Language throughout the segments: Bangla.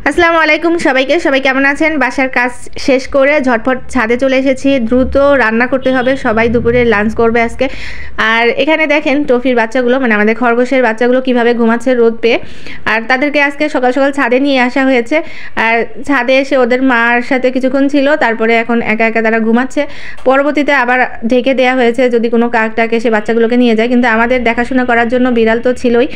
আসসালামু আলাইকুম সবাইকে। সবাই কেমন আছেন? বাসার কাজ শেষ করে ঝটফট ছাদে চলে এসেছি। দ্রুত রান্না করতে হবে, সবাই দুপুরে লাঞ্চ করবে আজকে। আর এখানে দেখেন টফির বাচ্চাগুলো, মানে আমাদের খরগোশের বাচ্চাগুলো কিভাবে ঘুমাচ্ছে রোদ পেয়ে। আর তাদেরকে আজকে সকাল সকাল ছাদে নিয়ে আসা হয়েছে। আর ছাদে এসে ওদের মার সাথে কিছুক্ষণ ছিল, তারপরে এখন একা একা তারা ঘুমাচ্ছে। পরবর্তীতে আবার ঢেকে দেওয়া হয়েছে যদি কোনো কাকটাকে সে বাচ্চাগুলোকে নিয়ে যায়, কিন্তু আমাদের দেখাশোনা করার জন্য বিড়াল তো ছিলই।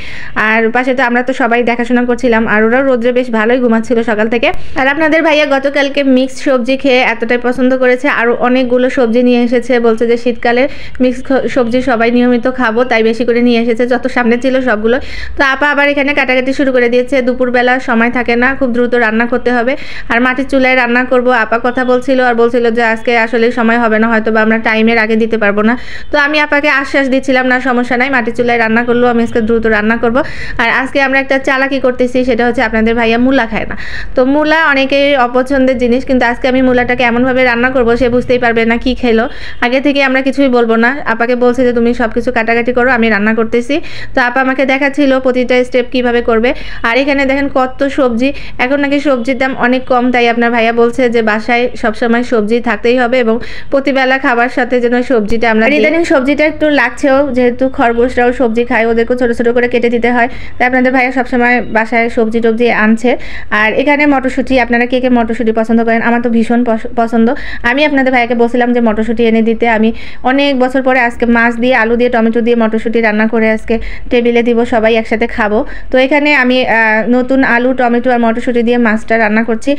আর পাশে তো আমরা তো সবাই দেখাশোনা করছিলাম, আর ওরা রোদ্রে বেশ ভালোই ঘুমাচ্ছিল সকাল থেকে। আর আপনাদের ভাইয়া গতকালকে মিক্সড সবজি খেয়ে এতটাই পছন্দ করেছে, আরও অনেকগুলো সবজি নিয়ে এসেছে। বলছে যে শীতকালে মিক্সড সবজি সবাই নিয়মিত খাবো, তাই বেশি করে নিয়ে এসেছে, যত সামনে ছিল সবগুলো। তো আপা আবার এখানে কাটাকাটি শুরু করে দিয়েছে। দুপুরবেলা সময় থাকে না, খুব দ্রুত রান্না করতে হবে। আর মাটির চুলায় রান্না করব। আপা কথা বলছিল আর বলছিল যে আজকে আসলে সময় হবে না, হয়তো বা আমরা টাইমের আগে দিতে পারবো না। তো আমি আপাকে আশ্বাস দিচ্ছিলাম, না সমস্যা নাই, মাটির চুলায় রান্না করলেও আমি আজকে দ্রুত রান্না করব। আর আজকে আমরা একটা চালাকি করতেছি, সেটা হচ্ছে আপনাদের ভাইয়া মূলা খায় না। তো মূলা অনেকেই অপছন্দের জিনিস, কিন্তু আজকে আমি মূলাটাকে এমনভাবে রান্না করব সে বুঝতেই পারবে না কি খেলো। আগে থেকে আমরা কিছুই বলবো না, আপাকে বলছে যে তুমি সব কিছু কাটাকাটি করো, আমি রান্না করতেছি। তো আপা আমাকে দেখাচ্ছিল প্রতিটা স্টেপ কিভাবে করবে। আর এখানে দেখেন কত সবজি। এখন নাকি সবজির দাম অনেক কম, তাই আপনার ভাইয়া বলছে যে বাসায় সবসময় সবজি থাকতেই হবে এবং প্রতিবেলা খাবার সাথে যেন সবজিটা আমরা ইদানিং সবজিটা একটু লাগছেও, যেহেতু খরগোশরাও সবজি খায়, ওদেরকে ছোটো ছোটো করে কেটে দিতে হয়। তাই আপনাদের ভাইয়া সবসময় বাসায় সবজি টবজি আনছে। আর এখানে মটরশুঁটি, আপনারা কে কে মটরশুঁটি পছন্দ করেন? আমার তো ভীষণ পছন্দ। আমি আপনাদের ভাইয়াকে বলছিলাম যে মটরশুঁটি এনে দিতে। আমি অনেক বছর পরে আজকে মাছ দিয়ে, আলু দিয়ে, টমেটো দিয়ে মটরশুঁটি রান্না করে আজকে টেবিলে দিব, সবাই একসাথে খাবো। তো এখানে আমি নতুন আলু, টমেটো আর মটরশুঁটি দিয়ে মাছটা রান্না করছি।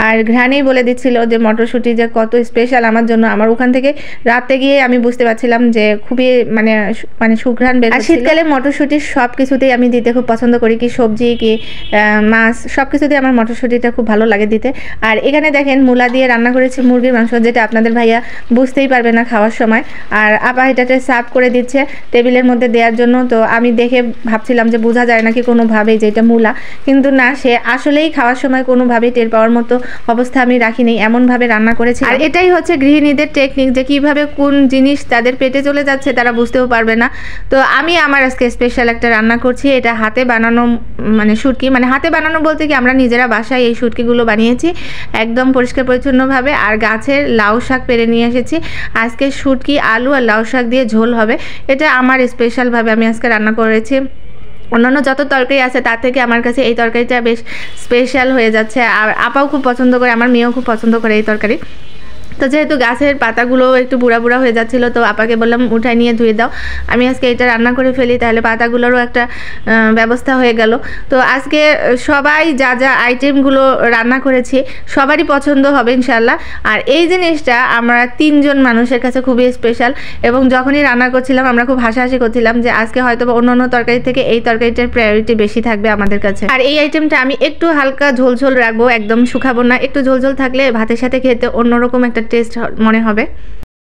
আর ঘ্রাণেই বলে দিচ্ছিল যে মটরশুঁটি যে কত স্পেশাল আমার জন্য। আমার ওখান থেকে রাতে গিয়ে আমি বুঝতে পারছিলাম যে খুবই মানে সুঘ্রাণ বের হচ্ছিল। শীতকালে মটরশুঁটি সব কিছুতেই আমি দিতে খুব পছন্দ করি, কি সবজি কি মাছ, সব কিছুতেই আমার মটরশুঁটিটা খুব ভালো লাগে দিতে। আর এখানে দেখেন মূলা দিয়ে রান্না করেছি মুরগির মাংস, যেটা আপনাদের ভাইয়া বুঝতেই পারবে না খাওয়ার সময়। আর আপা এটাতে সার্ভ করে দিচ্ছে টেবিলের মধ্যে দেওয়ার জন্য। তো আমি দেখে ভাবছিলাম যে বোঝা যায় নাকি কোনোভাবেই যে এটা মূলা, কিন্তু না, সে আসলেই খাওয়ার সময় কোনোভাবেই টের পাওয়ার মতো অবস্থা আমি রাখিনি, এমনভাবে রান্না করেছি। আর এটাই হচ্ছে গৃহিণীদের টেকনিক, যে কিভাবে কোন জিনিস তাদের পেটে চলে যাচ্ছে তারা বুঝতেও পারবে না। তো আমি আমার আজকে স্পেশাল একটা রান্না করছি, এটা হাতে বানানো মানে শুটকি, মানে হাতে বানানো বলতে কি আমরা নিজেরা বাসায় এই শুটকিগুলো বানিয়েছি একদম পরিষ্কার পরিচ্ছন্নভাবে। আর গাছের লাউ শাক পেরে নিয়ে এসেছি। আজকে শুটকি, আলু আর লাউ শাক দিয়ে ঝোল হবে। এটা আমার স্পেশালভাবে আমি আজকে রান্না করেছি। অন্যান্য যত তরকারি আছে তার থেকে আমার কাছে এই তরকারিটা বেশ স্পেশাল হয়ে যাচ্ছে। আর আপাও খুব পছন্দ করে, আমার মেয়েও খুব পছন্দ করে এই তরকারি। তো যেহেতু গাছের পাতাগুলো একটু বুড়া বুড়া হয়ে যাচ্ছিলো, তো আপাকে বললাম উঠাই নিয়ে ধুয়ে দাও, আমি আজকে এটা রান্না করে ফেলি, তাহলে পাতাগুলোরও একটা ব্যবস্থা হয়ে গেল। তো আজকে সবাই যা যা আইটেমগুলো রান্না করেছি সবারই পছন্দ হবে ইনশাল্লাহ। আর এই জিনিসটা আমরা 3 জন মানুষের কাছে খুবই স্পেশাল, এবং যখনই রান্না করছিলাম আমরা খুব হাসাহাসি করছিলাম যে আজকে হয়তো অন্য তরকারি থেকে এই তরকারিটার প্রায়োরিটি বেশি থাকবে আমাদের কাছে। আর এই আইটেমটা আমি একটু হালকা ঝোলঝোল রাখবো, একদম শুকাবো না, একটু ঝোলঝোল থাকলে ভাতের সাথে খেতে অন্যরকম একটা টেস্ট মনে হবে।